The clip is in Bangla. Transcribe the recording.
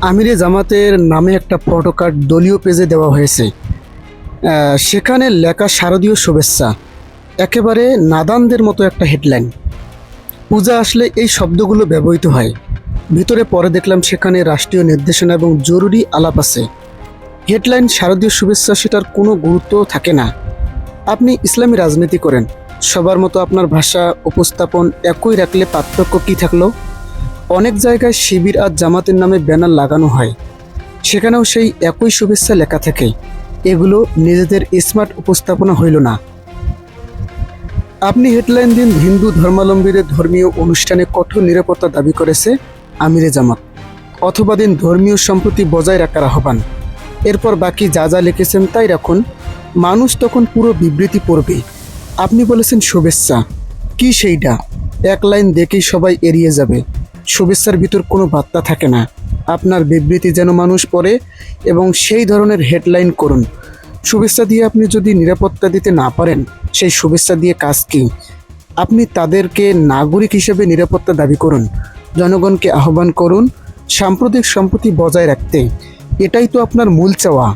আমিরে জামাতের নামে একটা ফটোকার্ড দলীয় পেজে দেওয়া হয়েছে। সেখানে লেখা শারদীয় শুভেচ্ছা, একেবারে নাদানদের মতো একটা হেডলাইন। পূজা আসলে এই শব্দগুলো ব্যবহৃত হয়। ভিতরে পরে দেখলাম সেখানে রাষ্ট্রীয় নির্দেশনা এবং জরুরি আলাপ আছে। হেডলাইন শারদীয় শুভেচ্ছা, সেটার কোনো গুরুত্ব থাকে না। আপনি ইসলামী রাজনীতি করেন, সবার মতো আপনার ভাষা উপস্থাপন একই রাখলে পার্থক্য কী থাকলো? অনেক জায়গায় শিবির আর জামাতের নামে ব্যানার লাগানো হয়, সেখানেও সেই একই শুভেচ্ছা লেখা থাকে। এগুলো নিজেদের স্মার্ট উপস্থাপনা হইল না। আপনি হেডলাইন দিন হিন্দু ধর্মাবলম্বীদের ধর্মীয় অনুষ্ঠানে কঠোর নিরাপত্তা দাবি করেছে আমিরে জামাত, অথবা দিন ধর্মীয় সম্প্রীতি বজায় রাখার আহ্বান। এরপর বাকি যা যা লিখেছেন তাই রাখুন। মানুষ তখন পুরো বিবৃতি পড়বে। আপনি বলেছেন শুভেচ্ছা, কি সেইটা? এক লাইন দেখেই সবাই এড়িয়ে যাবে। শুভেচ্ছার ভিতর কোনো বার্তা থাকে না। আপনার বিবৃতি যেন মানুষ পড়ে এবং সেই ধরনের হেডলাইন করুন। শুভেচ্ছা দিয়ে আপনি যদি নিরাপত্তা দিতে না পারেন, সেই শুভেচ্ছা দিয়ে কাজ কী? আপনি তাদেরকে নাগরিক হিসেবে নিরাপত্তা দাবি করুন, জনগণকে আহ্বান করুন সাম্প্রদায়িক সম্প্রীতি বজায় রাখতে। এটাই তো আপনার মূল চাওয়া।